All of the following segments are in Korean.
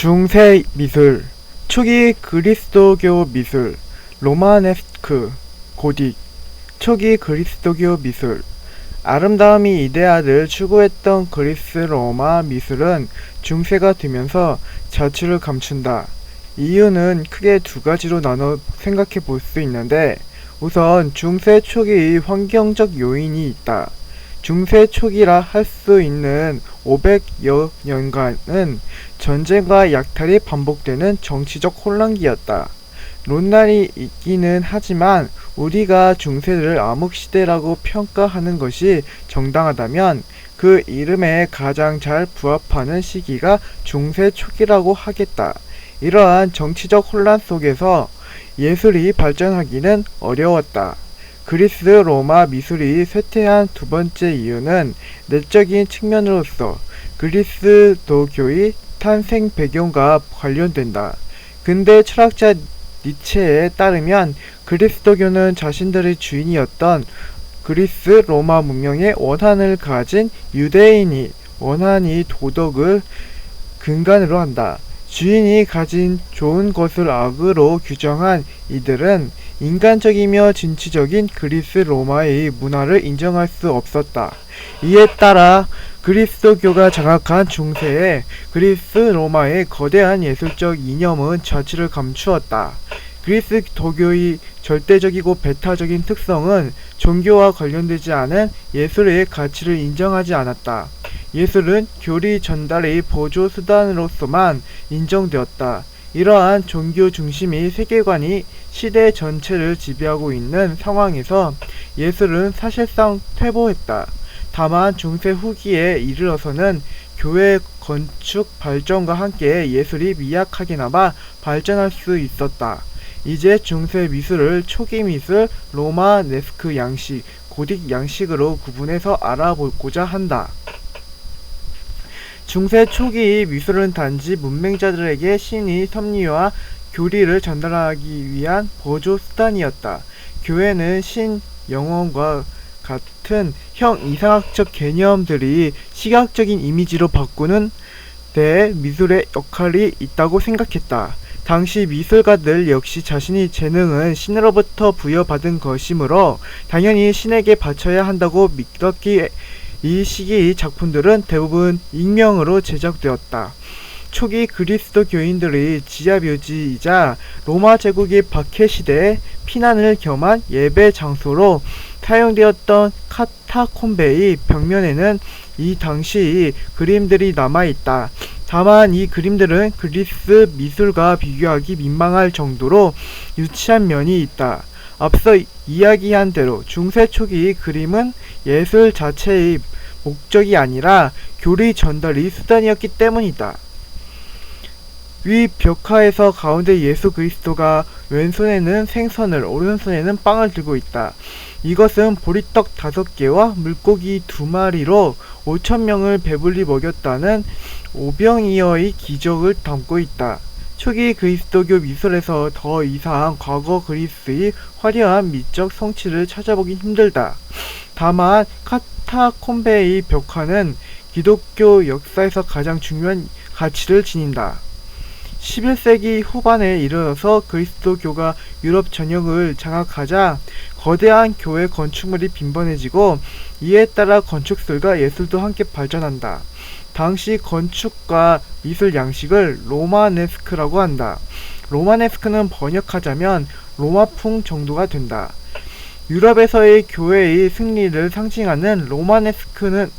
중세 미술, 초기 그리스도교 미술, 로마네스크, 고딕, 초기 그리스도교 미술. 아름다움이 이데아를 추구했던 그리스 로마 미술은 중세가 되면서 자취를 감춘다. 이유는 크게 두 가지로 나눠 생각해 볼 수 있는데, 우선 중세 초기 환경적 요인이 있다. 중세 초기라 할 수 있는 500여 년간은 전쟁과 약탈이 반복되는 정치적 혼란기였다. 논란이 있기는 하지만 우리가 중세를 암흑시대라고 평가하는 것이 정당하다면 그 이름에 가장 잘 부합하는 시기가 중세 초기라고 하겠다. 이러한 정치적 혼란 속에서 예술이 발전하기는 어려웠다. 그리스 로마 미술이 쇠퇴한 두 번째 이유는 내적인 측면으로서 그리스도교의 탄생 배경과 관련된다. 근대 철학자 니체에 따르면 그리스도교는 자신들의 주인이었던 그리스 로마 문명의 원한을 가진 유대인이 원한이 도덕을 근간으로 한다. 주인이 가진 좋은 것을 악으로 규정한 이들은 인간적이며 진취적인 그리스 로마의 문화를 인정할 수 없었다. 이에 따라 그리스도교가 장악한 중세에 그리스 로마의 거대한 예술적 이념은 자취를 감추었다. 그리스도교의 절대적이고 배타적인 특성은 종교와 관련되지 않은 예술의 가치를 인정하지 않았다. 예술은 교리 전달의 보조 수단으로서만 인정되었다. 이러한 종교 중심의 세계관이 시대 전체를 지배하고 있는 상황에서 예술은 사실상 퇴보했다. 다만 중세 후기에 이르러서는 교회 건축 발전과 함께 예술이 미약하게나마 발전할 수 있었다. 이제 중세 미술을 초기 미술, 로마네스크 양식, 고딕 양식으로 구분해서 알아보고자 한다. 중세 초기 미술은 단지 문맹자들에게 신의 섭리와 교리를 전달하기 위한 보조 수단이었다. 교회는 신, 영혼과 같은 형이상학적 개념들이 시각적인 이미지로 바꾸는 데 미술의 역할이 있다고 생각했다. 당시 미술가들 역시 자신의 재능은 신으로부터 부여받은 것이므로 당연히 신에게 바쳐야 한다고 믿었기에 이 시기의 작품들은 대부분 익명으로 제작되었다. 초기 그리스도교인들의 지하묘지이자 로마 제국의 박해시대에 피난을 겸한 예배 장소로 사용되었던 카타콤베의 벽면에는 이 당시의 그림들이 남아있다. 다만 이 그림들은 그리스 미술과 비교하기 민망할 정도로 유치한 면이 있다. 앞서 이야기한 대로 중세 초기 그림은 예술 자체의 목적이 아니라 교리 전달의 수단이었기 때문이다. 위 벽화에서 가운데 예수 그리스도가 왼손에는 생선을 오른손에는 빵을 들고 있다. 이것은 보리떡 5개와 물고기 2마리로 5,000명을 배불리 먹였다는 오병이어의 기적을 담고 있다. 초기 그리스도교 미술에서 더 이상 과거 그리스의 화려한 미적 성취를 찾아보기 힘들다. 다만 카타콤베의 벽화는 기독교 역사에서 가장 중요한 가치를 지닌다. 11세기 후반에 이르러서 그리스도교가 유럽 전역을 장악하자 거대한 교회 건축물이 빈번해지고 이에 따라 건축술과 예술도 함께 발전한다. 당시 건축과 미술 양식을 로마네스크라고 한다. 로마네스크는 번역하자면 로마풍 정도가 된다. 유럽에서의 교회의 승리를 상징하는 로마네스크는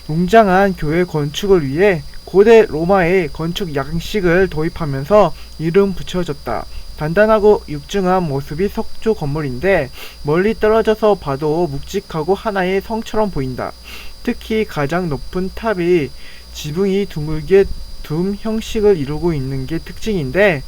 웅장한 교회 건축을 위해 고대 로마의 건축 양식을 도입하면서 이름 붙여졌다. 단단하고 육중한 모습이 석조 건물인데 멀리 떨어져서 봐도 묵직하고 하나의 성처럼 보인다. 특히 가장 높은 탑이 지붕이 둥글게 둠 형식을 이루고 있는 게 특징인데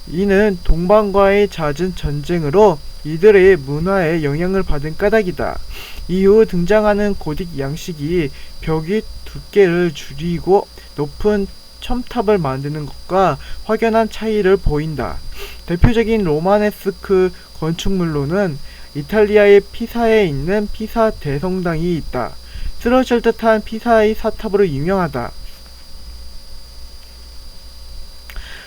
이는 동방과의 잦은 전쟁으로 이들의 문화에 영향을 받은 까닭이다. 이후 등장하는 고딕 양식이 벽이 두께를 줄이고 높은 첨탑을 만드는 것과 확연한 차이를 보인다. 대표적인 로마네스크 건축물로는 이탈리아의 피사에 있는 피사 대성당이 있다. 쓰러질 듯한 피사의 사탑으로 유명하다.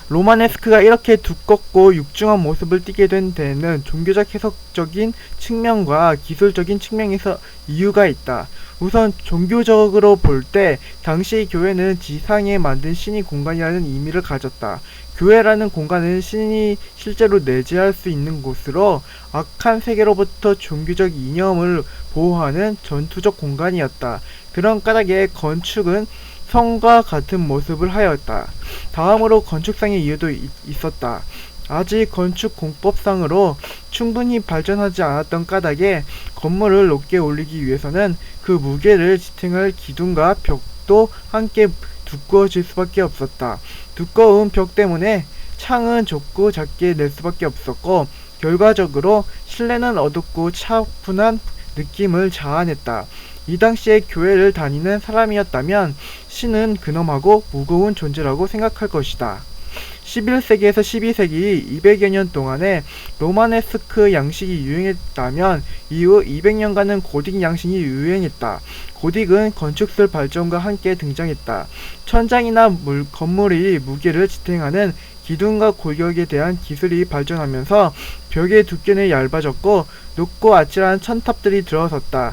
로마네스크가 이렇게 두껍고 육중한 모습을 띠게 된 데에는 종교적 해석적인 측면과 기술적인 측면에서 이유가 있다. 우선 종교적으로 볼 때 당시 교회는 지상에 만든 신이 공간이라는 의미를 가졌다. 교회라는 공간은 신이 실제로 내재할 수 있는 곳으로 악한 세계로부터 종교적 이념을 보호하는 전투적 공간이었다. 그런 까닭에 건축은 성과 같은 모습을 하였다. 다음으로 건축상의 이유도 있었다. 아직 건축 공법상으로 충분히 발전하지 않았던 까닭에 건물을 높게 올리기 위해서는 그 무게를 지탱할 기둥과 벽도 함께 두꺼워질 수밖에 없었다. 두꺼운 벽 때문에 창은 좁고 작게 낼 수밖에 없었고 결과적으로 실내는 어둡고 차분한 느낌을 자아냈다. 이 당시에 교회를 다니는 사람이었다면 신은 근엄하고 무거운 존재라고 생각할 것이다. 11세기에서 12세기 200여 년 동안에 로마네스크 양식이 유행했다면 이후 200년간은 고딕 양식이 유행했다. 고딕은 건축술 발전과 함께 등장했다. 천장이나 건물의 무게를 지탱하는 기둥과 골격에 대한 기술이 발전하면서 벽의 두께는 얇아졌고 높고 아찔한 천탑들이 들어섰다.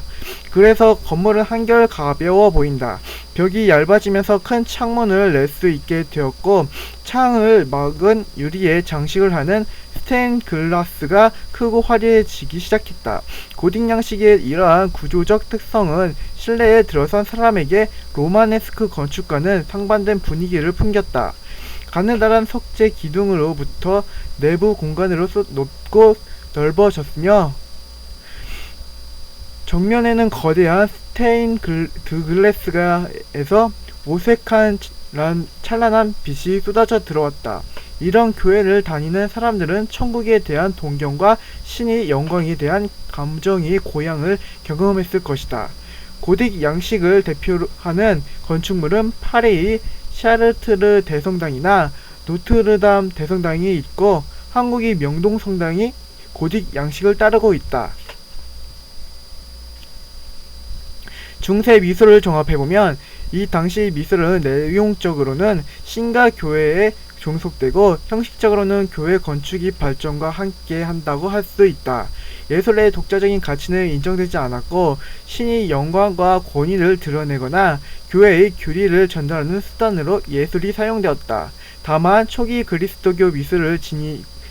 그래서 건물은 한결 가벼워 보인다. 벽이 얇아지면서 큰 창문을 낼 수 있게 되었고 창을 막은 유리에 장식을 하는 스테인글라스가 크고 화려해지기 시작했다. 고딕 양식의 이러한 구조적 특성은 실내에 들어선 사람에게 로마네스크 건축과는 상반된 분위기를 풍겼다. 가느다란 석재 기둥으로부터 내부 공간으로 높고 넓어졌으며 정면에는 거대한 스테인드글라스에서 오색한 찬란한 빛이 쏟아져 들어왔다. 이런 교회를 다니는 사람들은 천국에 대한 동경과 신의 영광에 대한 감정의 고향을 경험했을 것이다. 고딕 양식을 대표하는 건축물은 파리의 샤르트르 대성당이나 노트르담 대성당이 있고 한국의 명동성당이 고딕 양식을 따르고 있다. 중세 미술을 종합해보면 이 당시 미술은 내용적으로는 신과 교회에 종속되고 형식적으로는 교회 건축이 발전과 함께 한다고 할 수 있다. 예술의 독자적인 가치는 인정되지 않았고 신의 영광과 권위를 드러내거나 교회의 교리를 전달하는 수단으로 예술이 사용되었다. 다만 초기 그리스도교 미술을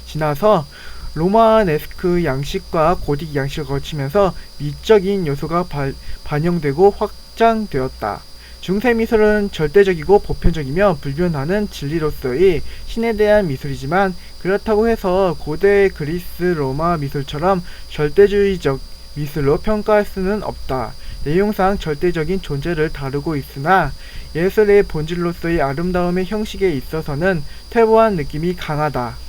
지나서 로마네스크 양식과 고딕 양식을 거치면서 미적인 요소가 반영되고 확장되었다. 중세 미술은 절대적이고 보편적이며 불변하는 진리로서의 신에 대한 미술이지만 그렇다고 해서 고대 그리스 로마 미술처럼 절대주의적 미술로 평가할 수는 없다. 내용상 절대적인 존재를 다루고 있으나 예술의 본질로서의 아름다움의 형식에 있어서는 퇴보한 느낌이 강하다.